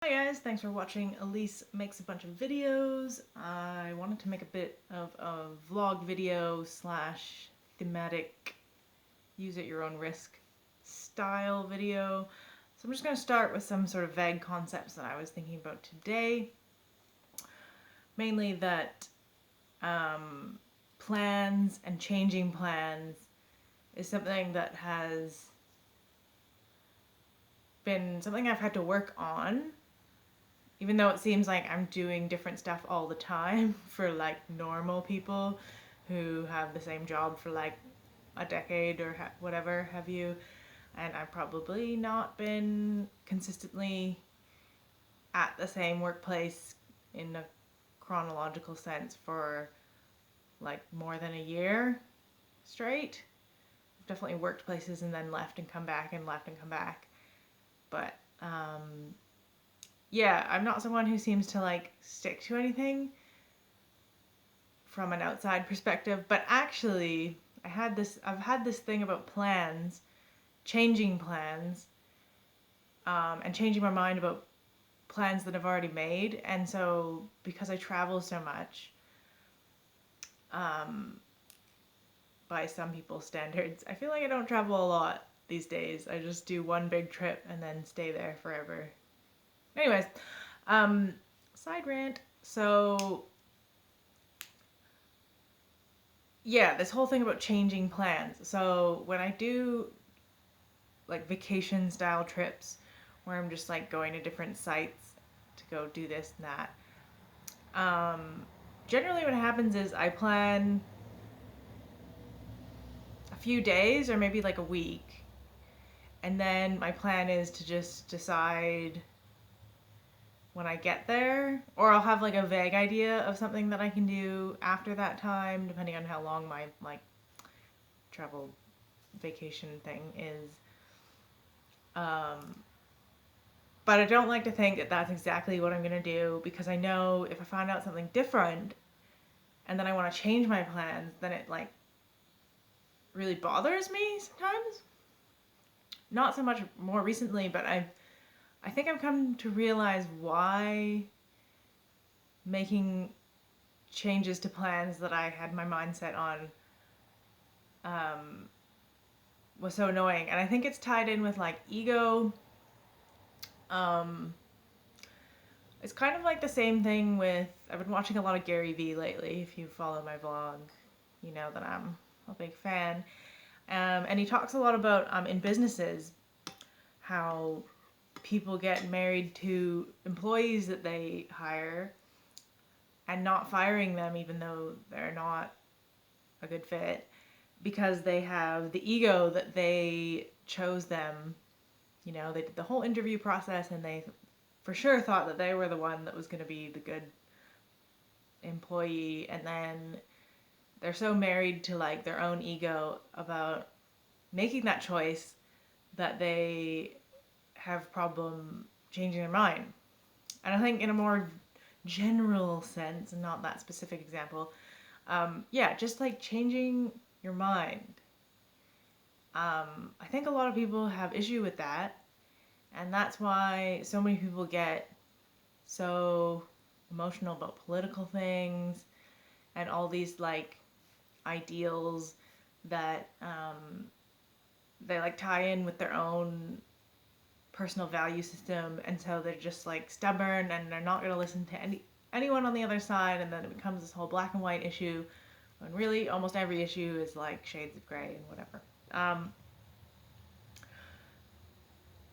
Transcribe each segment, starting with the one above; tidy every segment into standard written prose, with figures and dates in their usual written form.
Hi guys, thanks for watching Elise Makes a Bunch of Videos. I wanted to make a bit of a vlog video slash thematic use at your own risk style video. So I'm just going to start with some sort of vague concepts that I was thinking about today. Mainly that plans and changing plans is something that has been something I've had to work on, even though it seems like I'm doing different stuff all the time for like normal people who have the same job for like a decade or whatever have you, and I've probably not been consistently at the same workplace in a chronological sense for like more than a year straight. I've definitely worked places and then left and come back and left and come back, but yeah, I'm not someone who seems to like stick to anything from an outside perspective, but actually I've had this thing about plans, changing plans, and changing my mind about plans that I've already made. And so because I travel so much, um, by some people's standards, I feel like I don't travel a lot these days. I just do one big trip and then stay there forever. Anyways, um, side rant. So yeah, this whole thing about changing plans. So when I do like vacation style trips where I'm just like going to different sites to go do this and that, generally what happens is I plan a few days or maybe like a week, and then my plan is to just decide when I get there, or I'll have like a vague idea of something that I can do after that time, depending on how long my like travel vacation thing is. Um, but I don't like to think that that's exactly what I'm gonna do, because I know if I find out something different and then I want to change my plans, then it like really bothers me sometimes. Not so much more recently, but I think I've come to realize why making changes to plans that I had my mindset on um, was so annoying. And I think it's tied in with like ego. Um, it's kind of like the same thing with, I've been watching a lot of Gary Vee lately. If you follow my vlog, you know that I'm a big fan. And he talks a lot about in businesses how people get married to employees that they hire and not firing them even though they're not a good fit, because they have the ego that they chose them. You know, they did the whole interview process and they for sure thought that they were the one that was going to be the good employee, and then they're so married to like their own ego about making that choice that they have problem changing their mind. And I think in a more general sense, and not that specific example, yeah, just like changing your mind. I think a lot of people have issue with that, and that's why so many people get so emotional about political things and all these like ideals that they like tie in with their own personal value system, and so they're just like stubborn and they're not going to listen to anyone on the other side, and then it becomes this whole black and white issue when really almost every issue is like shades of gray and whatever.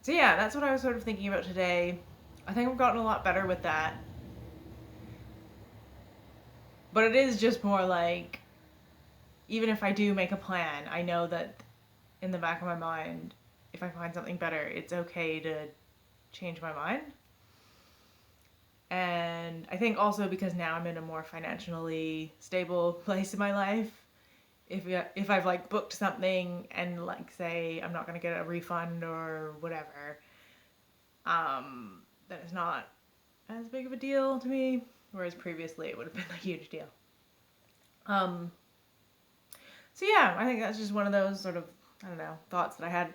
So yeah, that's what I was sort of thinking about today. I think I've gotten a lot better with that, but it is just more like, even if I do make a plan, I know that in the back of my mind, if I find something better, it's okay to change my mind. And I think also because now I'm in a more financially stable place in my life, if I've like booked something and like say I'm not gonna get a refund or whatever, then it's not as big of a deal to me. Whereas previously it would have been a huge deal. Um, so yeah, I think that's just one of those sort of, I don't know, thoughts that I had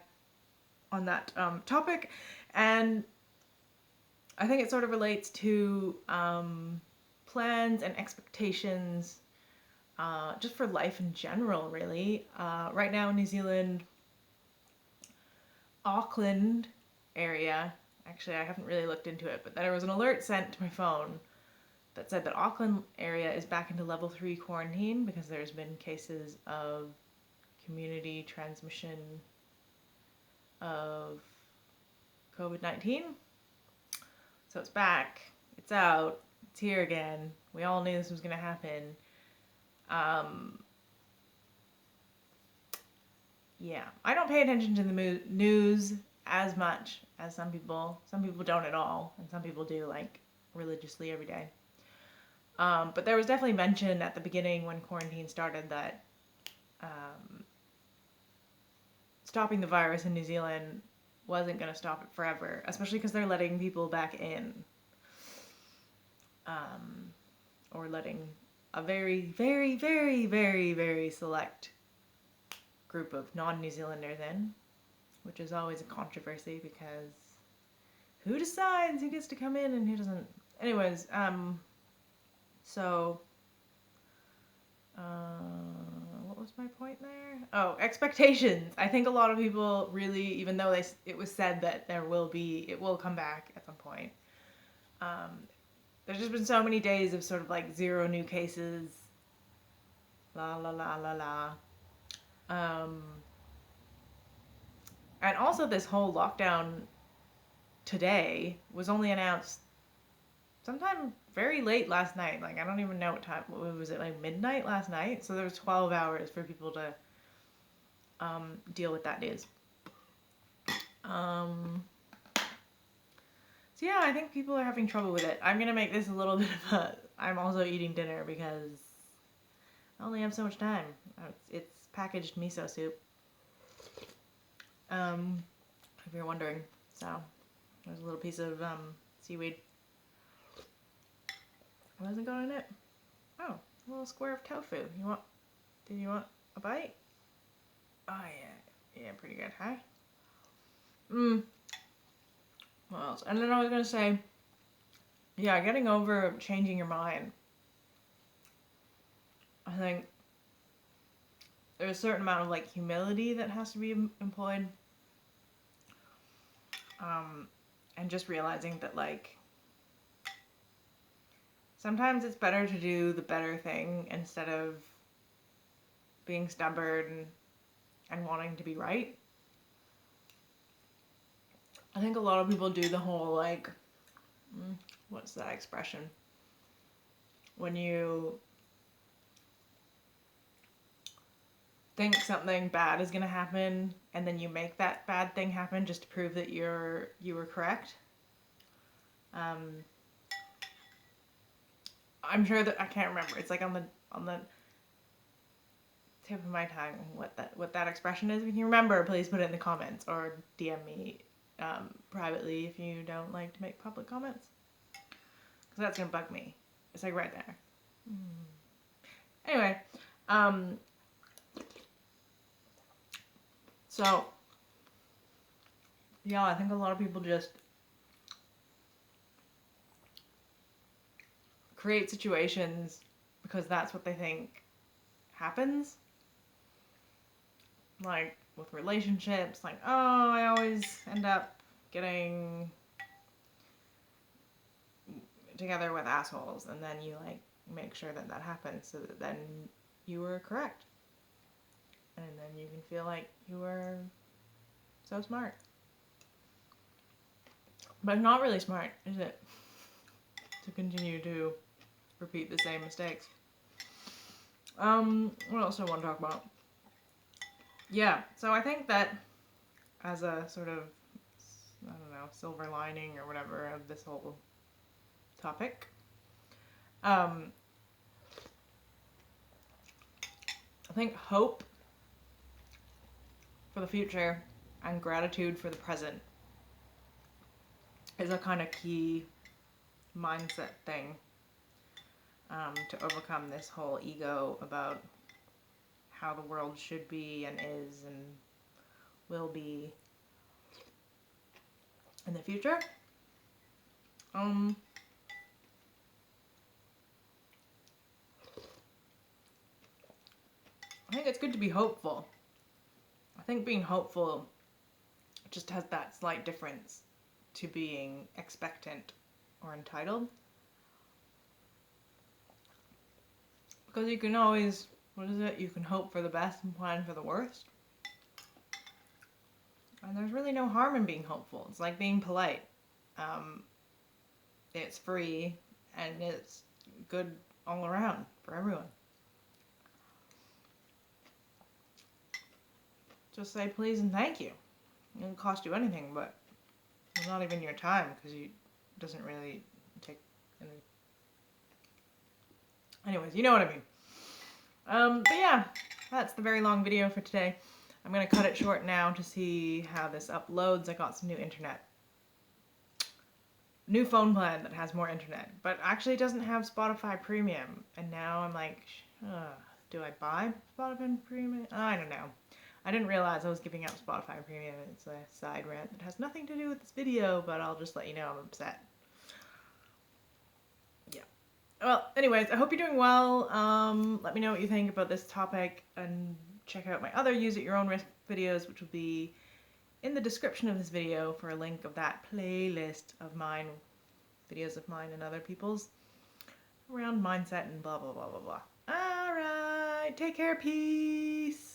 on that topic. And I think it sort of relates to plans and expectations just for life in general, really. Right now in New Zealand, Auckland area, actually, I haven't really looked into it, but there was an alert sent to my phone that said that Auckland area is back into level 3 quarantine because there's been cases of community transmission of COVID-19. So it's back, it's out, it's here again. We all knew this was going to happen. Yeah, I don't pay attention to the news as much as some people. Some people don't at all, and some people do, like, religiously every day. But there was definitely mention at the beginning when quarantine started that stopping the virus in New Zealand wasn't going to stop it forever, especially because they're letting people back in. Or letting a very, very, very, very, very select group of non-New Zealanders in, which is always a controversy because who decides who gets to come in and who doesn't? Anyways, so what was my point there? Oh, expectations. I think a lot of people really, even though it was said that it will come back at some point. There's just been so many days of sort of like 0 new cases. La la la la la. And also this whole lockdown today was only announced sometime very late last night. Like, I don't even know what time. Was it like midnight last night? So there was 12 hours for people to deal with that news. So yeah, I think people are having trouble with it. I'm gonna make this a little bit of a... I'm also eating dinner because I only have so much time. It's packaged miso soup. If you're wondering. So, there's a little piece of seaweed. What hasn't gone in it? Oh, a little square of tofu. Did you want a bite? Oh yeah. Yeah, pretty good, huh? What else? And then I was gonna say, yeah, getting over changing your mind. I think there's a certain amount of like humility that has to be employed. And just realizing that like sometimes it's better to do the better thing instead of being stubborn and wanting to be right. I think a lot of people do the whole like, what's that expression? When you think something bad is going to happen and then you make that bad thing happen just to prove that you were correct. I'm sure that I can't remember. It's like on the tip of my tongue what that expression is. If you remember, please put it in the comments or DM me privately if you don't like to make public comments, because that's gonna bug me. It's like right there. Anyway, so yeah, I think a lot of people just create situations because that's what they think happens. Like with relationships, like, oh, I always end up getting together with assholes, and then you like make sure that happens so that then you were correct, and then you can feel like you were so smart. But it's not really smart, is it? To continue to repeat the same mistakes. What else do I want to talk about? Yeah, so I think that as a sort of, I don't know, silver lining or whatever of this whole topic, I think hope for the future and gratitude for the present is a kind of key mindset thing to overcome this whole ego about how the world should be and is and will be in the future. I think it's good to be hopeful. I think being hopeful just has that slight difference to being expectant or entitled. Because you can always, what is it? You can hope for the best and plan for the worst. And there's really no harm in being hopeful. It's like being polite. It's free and it's good all around for everyone. Just say please and thank you. It doesn't cost you anything, but it's not even your time because it doesn't really take any. Anyways, you know what I mean. But yeah, that's the very long video for today. I'm gonna cut it short now to see how this uploads. I got some new phone plan that has more internet, but actually doesn't have Spotify Premium. And now I'm like, do I buy Spotify Premium? I don't know. I didn't realize I was giving out Spotify Premium. It's a side rant that has nothing to do with this video, but I'll just let you know I'm upset. Yeah. Well, anyways, I hope you're doing well. Let me know what you think about this topic, and check out my other Use at Your Own Risk videos, which will be in the description of this video for a link of that playlist of mine, videos of mine and other people's around mindset and blah, blah, blah, blah, blah. All right, take care, peace.